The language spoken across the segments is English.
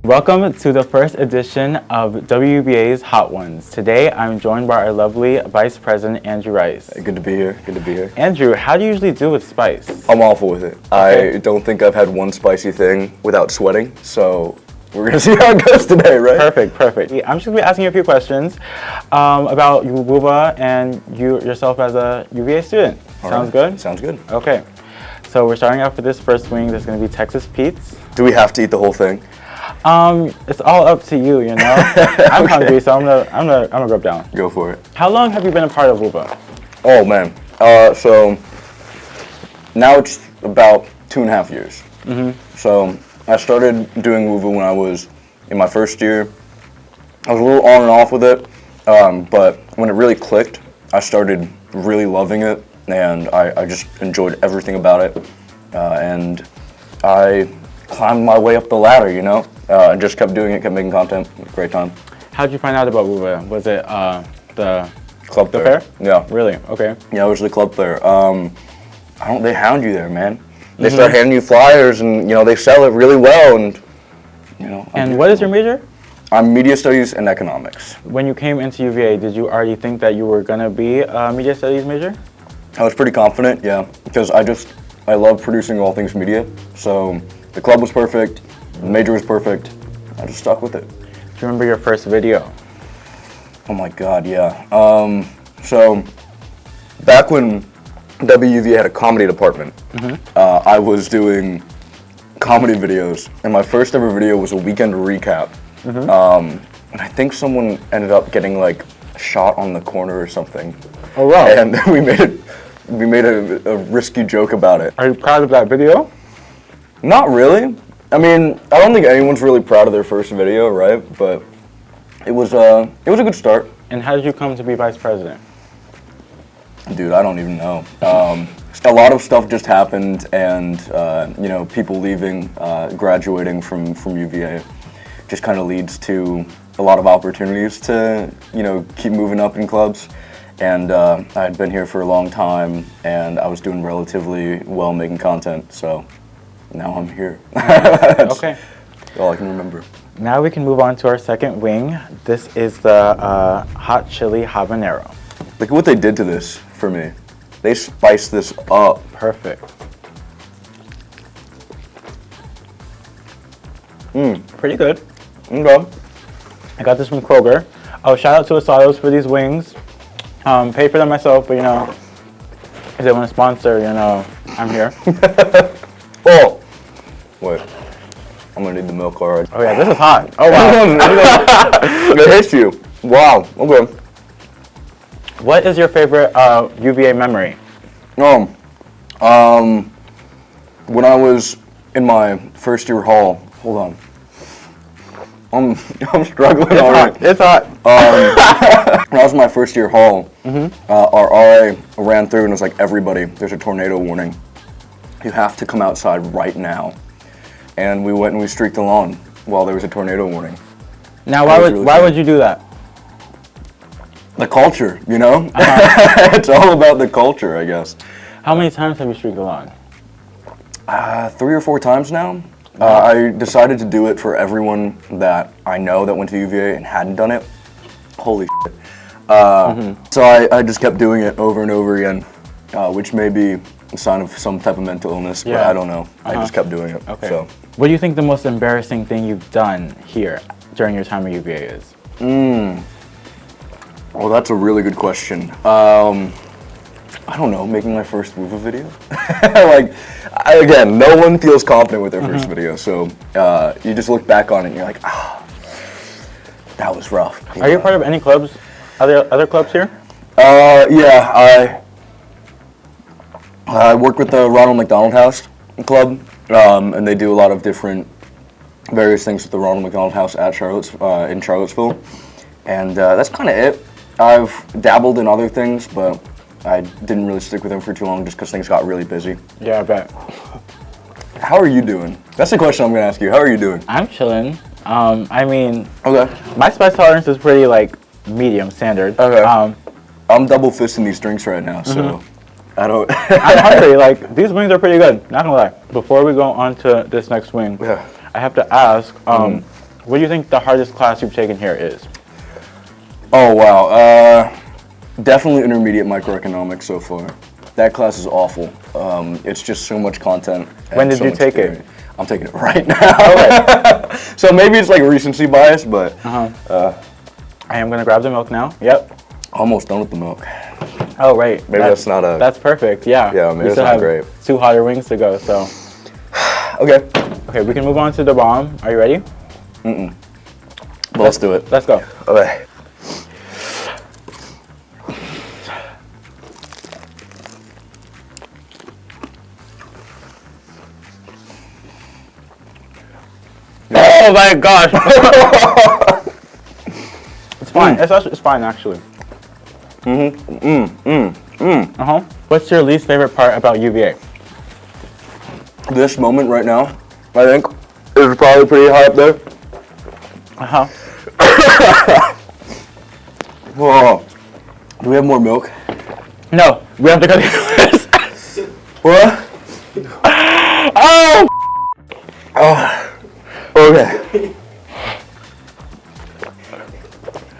Welcome to the first edition of WUVA's Hot Ones. Today, I'm joined by our lovely Vice President, Andrew Rice. Good to be here. Good to be here. Andrew, how do you usually do with spice? I'm awful with it. Okay. I don't think I've had one spicy thing without sweating, so we're going to see how it goes today, right? Perfect. I'm just going to be asking you a few questions about WUVA and yourself as a UVA student. Sounds good? Sounds good. Okay. So we're starting off with this first wing. There's going to be Texas Pete's. Do we have to eat the whole thing? It's all up to you, you know. I'm hungry, so I'm gonna rub down. Go for it. How long have you been a part of WUVA? Oh man, so now it's about 2.5 years. So I started doing WUVA when I was in my first year. I was a little on and off with it, but when it really clicked, I started really loving it, and I just enjoyed everything about it, and I climbed my way up the ladder, you know. And just kept doing it, kept making content. Great time. How did you find out about WUVA? Was it the club fair? Yeah. Really? Okay. Yeah, it was the club fair. They hound you there, man. They start handing you flyers, and you know they sell it really well, and you know. And what is your major? I'm media studies and economics. When you came into UVA, did you already think that you were gonna be a media studies major? I was pretty confident, yeah, because I love producing all things media. So the club was perfect. The major was perfect. I just stuck with it. Do you remember your first video? Oh my God, yeah. So back when WUVA had a comedy department, I was doing comedy videos, and my first ever video was a weekend recap. And I think someone ended up getting like shot on the corner or something. Oh wow! And we made a risky joke about it. Are you proud of that video? Not really. I mean, I don't think anyone's really proud of their first video, right? But it was a good start. And how did you come to be vice president? Dude, I don't even know. A lot of stuff just happened, and you know, people leaving, graduating from UVA, just kind of leads to a lot of opportunities to, you know, keep moving up in clubs. And I had been here for a long time, and I was doing relatively well making content, so now I'm here. Okay. All I can remember. Now we can move on to our second wing. This is the hot chili habanero. Look at what they did to this for me. They spiced this up. Perfect. Pretty good. Okay. I got this from Kroger. Oh, shout out to Asados for these wings. Paid for them myself, but you know, if they want to sponsor, you know, I'm here. Oh, wait. I'm gonna need the milk already. Oh yeah, this is hot. Oh wow. It hits you. Wow. Okay. What is your favorite UVA memory? When I was in my first year hall. Hold on. I'm struggling already. It's hot. When I was in my first year hall, our RA ran through and was like, everybody, there's a tornado warning. You have to come outside right now. And we went and we streaked along while there was a tornado warning. Now, why would you do that? The culture, you know? It's all about the culture, I guess. How many times have you streaked along? 3 or 4 times now. I decided to do it for everyone that I know that went to UVA and hadn't done it. Holy shit. So I just kept doing it over and over again, which may be a sign of some type of mental illness, but I don't know. I just kept doing it. Okay. So. What do you think the most embarrassing thing you've done here during your time at UVA is? Well, that's a really good question. I don't know, making my first WUVA video. Again, no one feels confident with their first video, so you just look back on it and you're like, that was rough. Are you part of any clubs? Are there other clubs here? Yeah, I work with the Ronald McDonald House Club, and they do a lot of different, various things with the Ronald McDonald House at in Charlottesville, and that's kind of it. I've dabbled in other things, but I didn't really stick with them for too long just because things got really busy. Yeah, I bet. How are you doing? That's the question I'm going to ask you. How are you doing? I'm chilling. I mean, okay. My spice tolerance is pretty, like, medium standard. Okay. I'm double fisting these drinks right now, so I don't... I'm hungry. Like, these wings are pretty good. Not gonna lie. Before we go on to this next wing, I have to ask, What do you think the hardest class you've taken here is? Oh, wow. Definitely intermediate microeconomics so far. That class is awful. It's just so much content. When did you take it? I'm taking it right now. So maybe it's like recency bias, but I am gonna grab the milk now. Yep. almost done with the milk. Oh, right. Maybe that's not a... That's perfect, yeah. Yeah, maybe we it's still not have great. 2 hotter wings to go, so. Okay. Okay, we can move on to the bomb. Are you ready? Well, let's do it. Let's go. Okay. Oh my gosh! It's fine. It's fine, actually. What's your least favorite part about UVA? This moment right now, I think, is probably pretty high up there. Whoa. Do we have more milk? No, we have to cut this. What? Oh! Okay.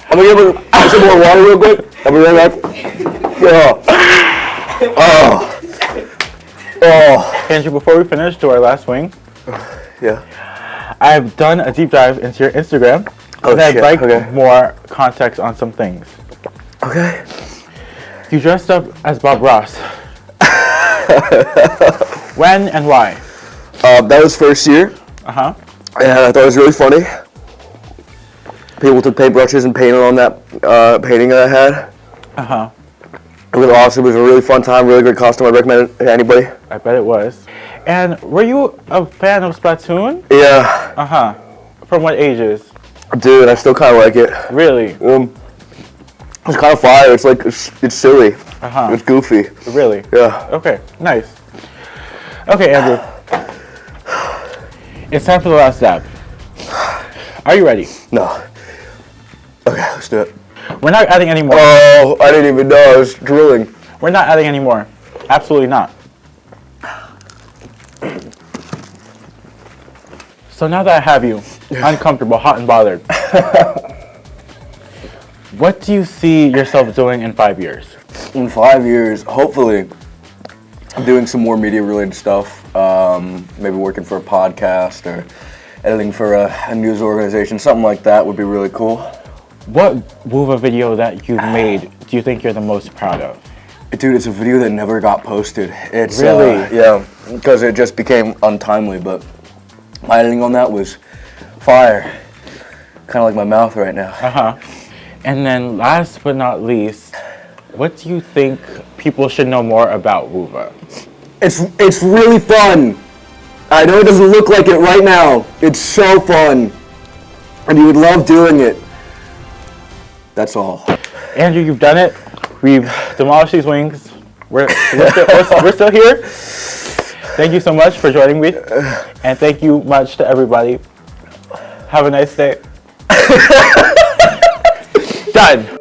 I'm gonna give some more water real quick. I'll be right back. Andrew, before we finish to our last wing, Yeah. I've done a deep dive into your Instagram, Oh, and I'd shit. like Okay. more context on some things. Okay. You dressed up as Bob Ross. When and why? That was first year, Uh-huh. and I thought it was really funny. People took paintbrushes and painted on that painting that I had. Uh-huh. It was awesome. It was a really fun time, really great costume. I recommend it to anybody. I bet it was. And were you a fan of Splatoon? Yeah. Uh-huh. From what ages? Dude, I still kind of like it. Really? It's kind of fire. It's like, it's silly. Uh-huh. It's goofy. Really? Yeah. Okay, nice. Okay, Andrew. It's time for the last dab. Are you ready? No. Okay, let's do it. We're not adding any more. Oh, I didn't even know I was drilling. We're not adding any more. Absolutely not. So now that I have you, uncomfortable, hot and bothered, what do you see yourself doing in 5 years? In 5 years, hopefully, doing some more media-related stuff. Maybe working for a podcast or editing for a news organization. Something like that would be really cool. What WUVA video that you've made do you think you're the most proud of? Dude, it's a video that never got posted. It's Really? Yeah, because it just became untimely, but my editing on that was fire. Kind of like my mouth right now. Uh-huh. And then last but not least, what do you think people should know more about WUVA? It's really fun. I know it doesn't look like it right now. It's so fun. And you would love doing it. That's all. Andrew, you've done it. We've demolished these wings. We're still here. Thank you so much for joining me. And thank you much to everybody. Have a nice day. Done.